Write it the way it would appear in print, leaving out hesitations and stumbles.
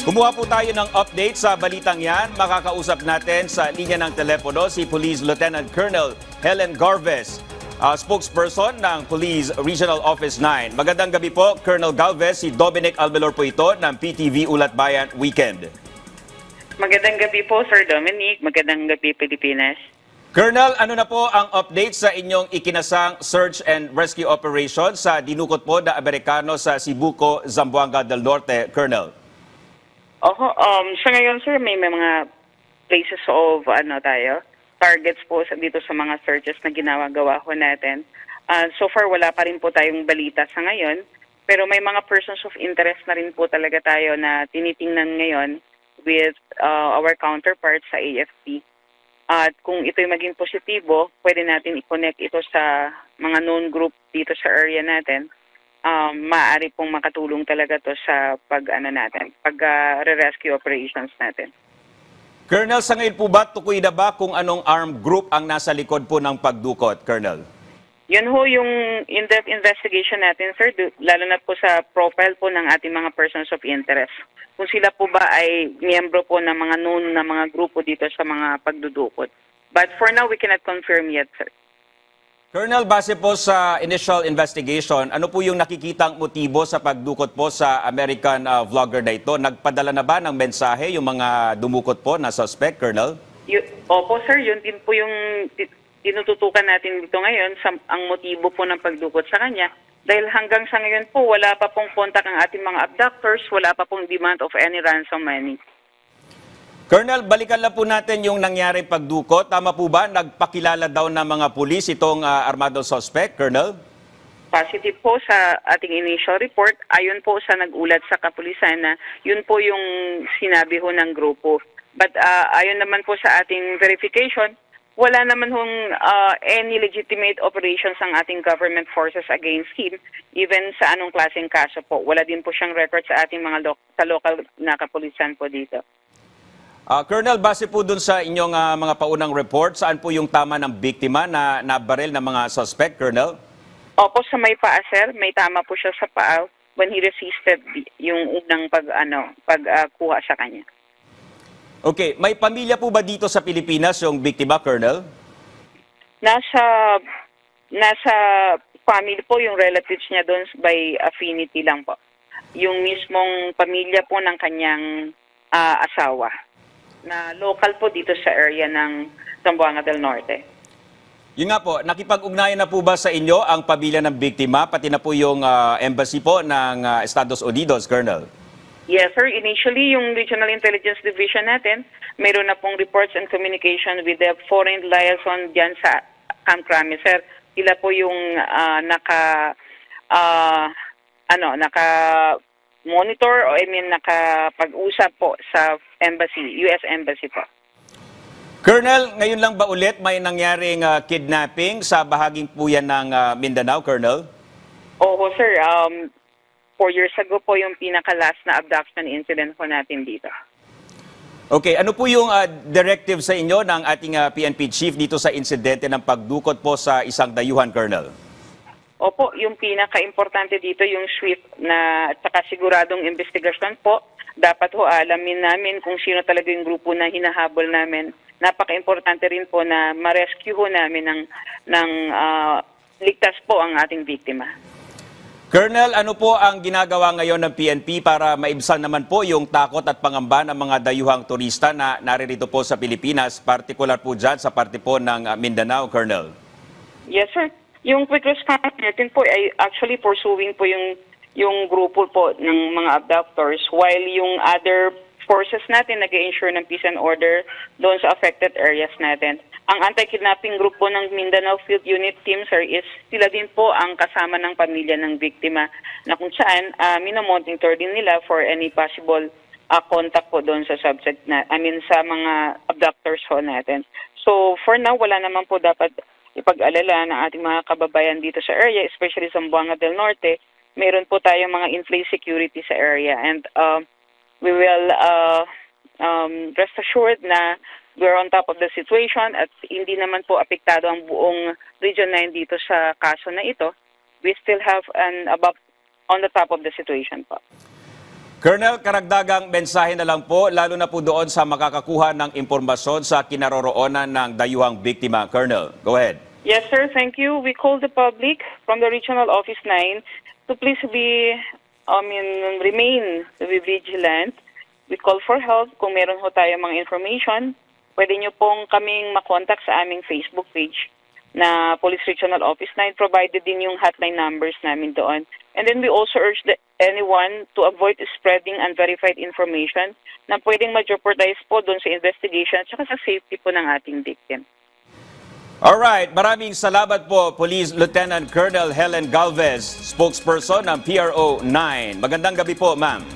Kumuha po tayo ng update sa balitang yan. Makakausap natin sa linya ng telepono si Police Lieutenant Colonel Helen Garvez, spokesperson ng Police Regional Office 9. Magandang gabi po, Colonel Galvez. Si Dominic Almelor po ito ng PTV Ulat Bayan Weekend. Magandang gabi po, Sir Dominic. Magandang gabi, Pilipinas. Colonel, ano na po ang update sa inyong ikinasang search and rescue operation sa dinukot po na Amerikano sa Sibuco, Zamboanga del Norte, Colonel? Sa ngayon, sir, may mga places of targets po dito sa mga searches na ginagawa ko natin. So far, wala pa rin po tayong balita sa ngayon, pero may mga persons of interest na rin po talaga tayo na tinitingnan ngayon with our counterparts sa AFP. At kung ito'y maging positibo, pwede natin i-connect ito sa mga known group dito sa area natin. Maaari pong makatulong talaga to sa pag-rescue operations natin. Colonel, sa ngayon po ba, tukoy na ba kung anong armed group ang nasa likod po ng pagdukot, Colonel? Yun ho yung in-depth investigation natin, sir, lalo na po sa profile po ng ating mga persons of interest. Kung sila po ba ay miyembro po ng mga known na mga grupo dito sa mga pagdudukot. But for now, we cannot confirm yet, sir. Colonel, base po sa initial investigation, ano po yung nakikitang motibo sa pagdukot po sa American vlogger na ito? Nagpadala na ba ng mensahe yung mga dumukot po na suspect, Colonel? Opo, sir. Yun din po yung tinututukan natin dito ngayon, ang motibo po ng pagdukot sa kanya. Dahil hanggang sa ngayon po, wala pa pong kontak ang ating mga abductors, wala pa pong demand of any ransom money. Colonel, balikan lang po natin yung nangyari pagdukot. Tama po ba? Nagpakilala daw ng mga pulis itong armado suspect, Colonel? Positive po sa ating initial report. Ayon po sa nag-ulat sa kapulisan na yun po yung sinabi ho ng grupo. But ayon naman po sa ating verification, wala naman hong any legitimate operations ang ating government forces against him, even sa anong klaseng kaso po. Wala din po siyang record sa ating mga local na kapulisan po dito. Colonel, base po dun sa inyong mga paunang report, saan po yung tama ng biktima na nabaril ng mga suspect, Colonel? Opo, sa may paa, sir. May tama po siya sa paa when he resisted yung unang pagkuha sa kanya. Okay, may pamilya po ba dito sa Pilipinas yung biktima, Colonel? Nasa family po, yung relatives niya doon by affinity lang po. Yung mismong pamilya po ng kanyang asawa na local po dito sa area ng Zamboanga del Norte. Yun nga po, nakipag-ugnayan na po ba sa inyo ang pamilya ng biktima, pati na po yung embassy po ng Estados Unidos, Colonel? Yes, sir. Initially, yung Regional Intelligence Division natin, mayroon na pong reports and communication with the foreign liaison dyan sa Camp Crame, sir. Sila po yung naka-monitor o nakapag-usap po sa embassy, US Embassy po. Colonel, ngayon lang ba ulit may nangyaring kidnapping sa bahaging po yan ng Mindanao, Colonel? Oo, sir. 4 years ago po yung pinaka-last na abduction incident po natin dito. Okay, ano po yung directive sa inyo ng ating PNP chief dito sa insidente ng pagdukot po sa isang dayuhan, Colonel? Opo, yung pinaka-importante dito yung swift na at saka siguradong investigasyon po. Dapat ho alamin namin kung sino talaga yung grupo na hinahabol namin. Napaka-importante rin po na ma-rescue ho namin ng ligtas po ang ating biktima. Colonel, ano po ang ginagawa ngayon ng PNP para maibsan naman po yung takot at pangamba ng mga dayuhang turista na naririto po sa Pilipinas, particular po dyan sa parte po ng Mindanao, Colonel? Yes, sir. Yung quick response natin po ay actually pursuing po yung grupo po ng mga abductors while yung other forces natin nag-ensure ng peace and order doon sa affected areas natin. Ang anti-kidnapping group po ng Mindanao Field Unit Team, sir, is sila din po ang kasama ng pamilya ng biktima na kung saan minomonitor din nila for any possible contact po doon sa subject sa mga abductors ho natin. So for now, wala naman po dapat ipag-alala ng ating mga kababayan dito sa area, especially sa Zamboanga del Norte. Meron po tayong mga in-place security sa area and we will rest assured na we're on top of the situation at hindi naman po apektado ang buong Region 9 dito sa kaso na ito. We still have on the top of the situation po. Colonel, karagdagang mensahe na lang po, lalo na po doon sa makakakuha ng impormasyon sa kinaroroonan ng dayuhang biktima. Colonel, go ahead. Yes, sir. Thank you. We call the public from the Regional Office 9 to please remain vigilant. We call for help. Kung meron ho tayo mga information, pwede nyo pong kaming makontak sa aming Facebook page na Police Regional Office 9. Provided din yung hotline numbers namin doon. And then we also urge anyone to avoid spreading unverified information na pwedeng ma-jeopardize po doon sa investigation at saka sa safety po ng ating victim. Alright, maraming salamat po, Police Lieutenant Colonel Helen Galvez, spokesperson ng PRO 9. Magandang gabi po, ma'am.